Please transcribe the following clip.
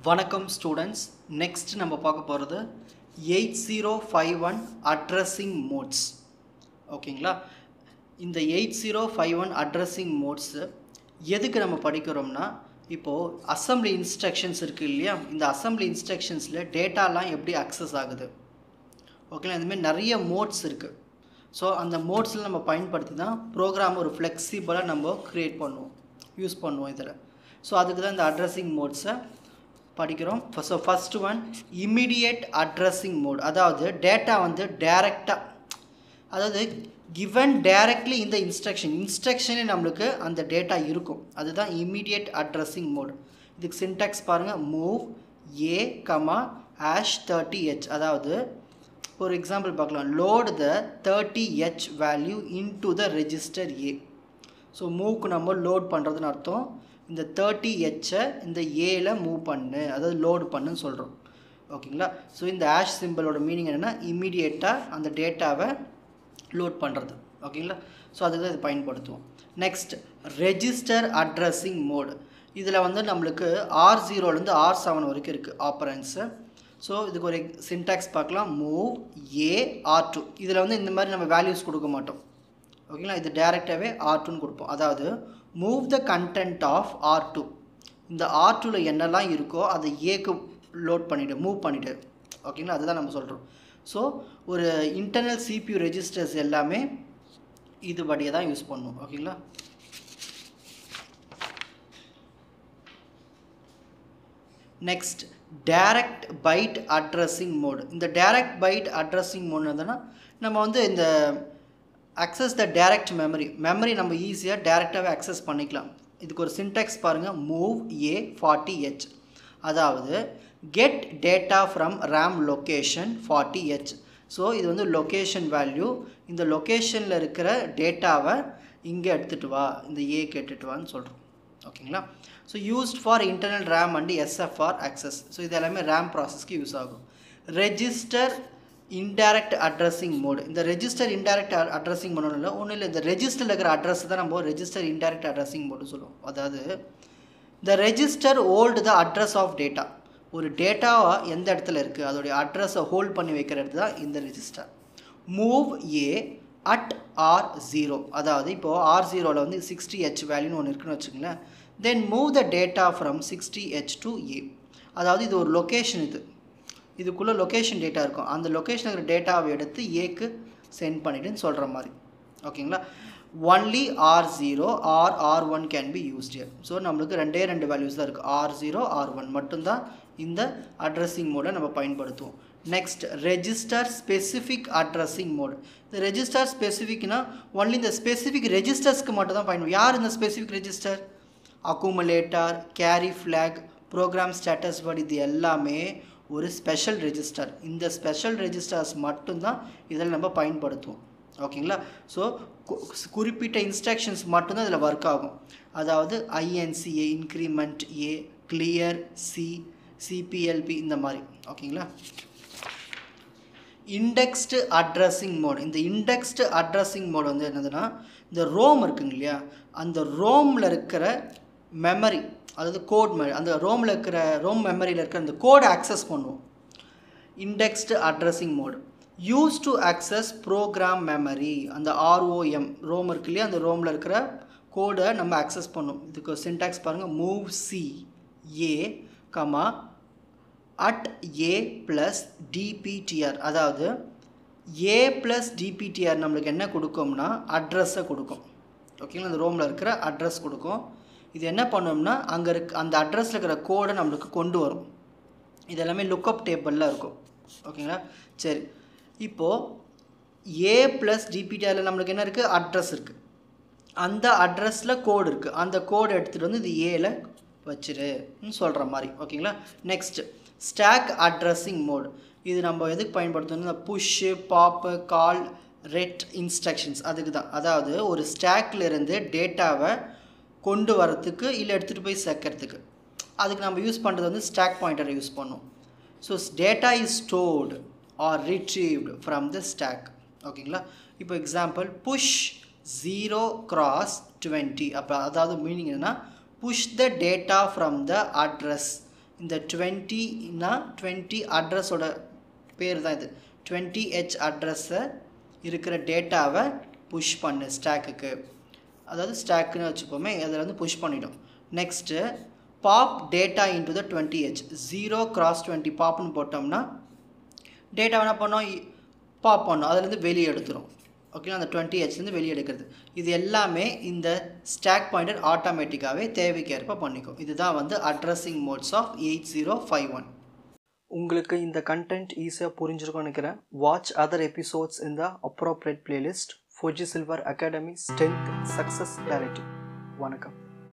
வணக்கம் students. Next நம்ம பார்க்க போகிறது 8051 அட்ரஸிங் மோட்ஸ். ஓகேங்களா? இந்த 8051 அட்ரஸிங் மோட்ஸ் எதுக்கு நம்ம படிக்கிறோம்னா, இப்போது அசம்பிளி இன்ஸ்ட்ரக்ஷன்ஸ் இருக்குது இல்லையா, இந்த அசம்பிளி இன்ஸ்ட்ரக்ஷன்ஸில் டேட்டாலாம் எப்படி அக்சஸ் ஆகுது. ஓகேங்களா? இந்தமாதிரி நிறைய மோட்ஸ் இருக்குது. ஸோ அந்த மோட்ஸில் நம்ம பயன்படுத்தி தான் ப்ரோக்ராம் ஒரு ஃப்ளெக்சிபிளாக நம்ம க்ரியேட் பண்ணுவோம், யூஸ் பண்ணுவோம் இதில். ஸோ அதுக்கு தான் இந்த அட்ரஸிங் மோட்ஸை படிக்கிறோம். So first one immediate addressing mode. அதாவது டேட்டா வந்து டைரெக்டாக, அதாவது கிவன் டைரக்ட்லி இந்த இன்ஸ்ட்ரக்ஷனே நம்மளுக்கு அந்த டேட்டா இருக்கும். அதுதான் இம்மிடியேட் அட்ரஸிங் மோட். இதுக்கு சின்டாக்ஸ் பாருங்கள், மூவ் ஏ கமா #30h. அதாவது ஒரு எக்ஸாம்பிள் பார்க்கலாம், load the 30h value into the register A. So மூவ்க்கு நம்ம லோட் பண்ணுறதுன்னு அர்த்தம். இந்த 30h இந்த ஏல மூவ் பண்ணு, அதாவது லோடு பண்ணுன்னு சொல்கிறோம். ஓகேங்களா? ஸோ இந்த ஆஷ் சிம்பிளோட மீனிங் என்னென்னா, இம்மிடியேட்டாக அந்த டேட்டாவை லோட் பண்ணுறது. ஓகேங்களா? ஸோ அதுக்கு தான் இது பயன்படுத்துவோம். Next register addressing mode. இதில் வந்து நம்மளுக்கு R0லேருந்து R7 வரைக்கும் இருக்குது ஆப்பரன்ஸு. ஸோ இதுக்கு ஒரு சின்டாக்ஸ் பார்க்கலாம், மூவ் ஏ R2. இதில் வந்து இந்த மாதிரி நம்ம வேல்யூஸ் கொடுக்க மாட்டோம். ஓகேங்களா? இது டேரெக்டாகவே R2ன்னு கொடுப்போம். அதாவது move the content of R2. இந்த R2வில் என்னெல்லாம் இருக்கோ அதை ஏக்கு லோட் பண்ணிவிடு, மூவ் பண்ணிவிடு. ஓகேங்களா? அதுதான் நம்ம சொல்கிறோம். ஸோ ஒரு இன்டர்னல் CPU ரெஜிஸ்டர்ஸ் எல்லாமே இதுபடியே தான் யூஸ் பண்ணுவோம். ஓகேங்களா? Next direct byte addressing mode. இந்த டைரக்ட் பைட் அட்ரஸிங் மோடு என்னதுன்னா, நம்ம வந்து இந்த அக்சஸ் த டைரக்ட் மெமரி நம்ம ஈஸியாக டைரெக்டாகவே அக்சஸ் பண்ணிக்கலாம். இதுக்கு ஒரு சின்டாக்ஸ் பாருங்கள், மூவ் ஏ 40h. அதாவது get data from RAM location 40h. So இது வந்து லொக்கேஷன் வேல்யூ. இந்த லொக்கேஷனில் இருக்கிற டேட்டாவை இங்கே எடுத்துகிட்டு வா, இந்த ஏக்கு எடுத்துகிட்டு வான்னு சொல்கிறோம். ஓகேங்களா? So used for internal RAM and SFR access. So இது எல்லாமே ரேம் ப்ராசஸ்க்கு யூஸ் ஆகும். Register indirect addressing mode. இந்த ரெஜிஸ்டர் இன்டைரக்ட் அட்ரஸிங் மோடு ஒன்றும் இல்லை, இந்த ரெஜிஸ்டரில் இருக்கிற அட்ரஸ் தான் நம்ம ரெஜிஸ்டர் இன்டைரக்ட் அட்ரஸிங் மோடு சொல்லுவோம். அதாவது இந்த register hold the address of data. ஒரு டேட்டாவை எந்த இடத்துல இருக்குது, அதோடைய அட்ரஸை ஹோல்ட் பண்ணி வைக்கிற இடத்து தான் இந்த register. Move A at R0. அதாவது இப்போது R0வில் வந்து 60h வேல்யூன்னு ஒன்று இருக்குன்னு வச்சுங்களேன். Then move the data from 60h to A. அதாவது இது ஒரு லொக்கேஷன், இதுக்குள்ளே லொக்கேஷன் டேட்டா இருக்கும். அந்த லொக்கேஷன் இருக்கிற டேட்டாவை எடுத்து ஏக்கு சென்ட் பண்ணிவிடுன்னு சொல்கிற மாதிரி. ஓகேங்களா? Only R0 or R1 can be used. So நம்மளுக்கு ரெண்டு வேல்யூஸ் தான் இருக்குது, R0 R1 மட்டும்தான் இந்த அட்ரஸிங் மோடை நம்ம பயன்படுத்துவோம். Next register specific addressing mode. இந்த ரெஜிஸ்டர் ஸ்பெசிஃபிக்னா ஒன்லி இந்த ஸ்பெசிஃபிக் ரெஜிஸ்டர்ஸ்க்கு மட்டும் தான் பயன்படும். யார் இந்த specific register? Accumulator, carry flag, program status படி, இது எல்லாமே ஒரு ஸ்பெஷல் ரெஜிஸ்டர். இந்த ஸ்பெஷல் ரெஜிஸ்டர்ஸ் மட்டும்தான் இதில் நம்ம பயன்படுத்துவோம். ஓகேங்களா? ஸோ குறிப்பிட்ட இன்ஸ்ட்ரக்ஷன்ஸ் மட்டும்தான் இதில் ஒர்க் ஆகும். அதாவது INCA, increment A, clear C, CPLP இந்த மாதிரி. ஓகேங்களா? Indexed addressing mode. இந்த இண்டெக்ஸ்டு அட்ரஸிங் மோட் வந்து என்னதுன்னா, இந்த ரோம் இருக்குங்க இல்லையா, அந்த ரோமில் இருக்கிற மெமரி, அதாவது கோட் மெமரி, அந்த ரோம் மெமரியில் இருக்கிற அந்த கோடை அக்சஸ் பண்ணுவோம். Indexed addressing mode use to access program memory. அந்த ரோம் இருக்கு இல்லையா, அந்த ரோமில் இருக்கிற கோடை நம்ம அக்சஸ் பண்ணுவோம். இதுக்கு சின்டாக்ஸ் பாருங்கள், move C A comma at A plus DPTR. அதாவது ஏ ப்ளஸ் DPTR நம்மளுக்கு என்ன கொடுக்கும்னா, அட்ரஸை கொடுக்கும். ஓகேங்களா? அந்த ரோமில் இருக்கிற அட்ரஸ் கொடுக்கும். இது என்ன பண்ணோம்னா, அங்கே அந்த அட்ரஸில் இருக்கிற கோடை நம்மளுக்கு கொண்டு வரும். இது எல்லாமே லுக்கப் டேபிளில் இருக்கும். ஓகேங்களா? சரி, இப்போது ஏ ப்ளஸ் DPTRல நம்மளுக்கு என்ன இருக்குது, அட்ரஸ் இருக்குது. அந்த அட்ரஸில் கோடு இருக்குது. அந்த கோடை எடுத்துகிட்டு வந்து இது ஏல வச்சிருன்னு சொல்கிற மாதிரி. ஓகேங்களா? Next stack addressing mode. இது நம்ம எதுக்கு பயன்படுத்தணும், புஷ்ஷு, பாப்பு, கால், ரெட் இன்ஸ்ட்ரக்ஷன்ஸ் அதுக்கு தான். அதாவது ஒரு ஸ்டாக்லேருந்து டேட்டாவை கொண்டு வரத்துக்கு இல்லை எடுத்துகிட்டு போய் சேர்க்கறதுக்கு, அதுக்கு நம்ம யூஸ் பண்ணுறது வந்து ஸ்டாக் பாயிண்டரை யூஸ் பண்ணுவோம். So data is stored or retrieved from the stack. ஓகேங்களா? இப்போ எக்ஸாம்பிள் புஷ் 0x20. அப்போ அதாவது மீனிங் என்னன்னா, push the data from the address இந்த 20னா 20 அட்ரஸோட பேர் தான் இது. 20H அட்ரஸை இருக்கிற டேட்டாவை புஷ் பண்ணு ஸ்டாக்குக்கு, அதாவது ஸ்டாக்குன்னு வச்சுப்போமே, அதில் வந்து புஷ் பண்ணிடும். Next pop data into the 20H 0x20 பாப்னு போட்டோம்னா டேட்டா என்ன பண்ணோம், பாப் பண்ணோம், அதுலேருந்து வெளியே எடுத்துரும். ஓகேங்களா, அந்த 20Hலேருந்து வெளியே எடுக்கிறது. இது எல்லாமே இந்த ஸ்டாக் பாயிண்டர் ஆட்டோமேட்டிக்காகவே தேவைக்கேற்ப பண்ணிக்கும். இதுதான் வந்து அட்ரஸிங் மோட்ஸ் ஆஃப் 8051. உங்களுக்கு இந்த கண்டென்ட் ஈஸியாக புரிஞ்சிருக்கும்னு நினைக்கிறேன். வாட்ச் அதர் எபிசோட்ஸ் இன் த appropriate playlist. Fuji silver academy strength success directive. வணக்கம்.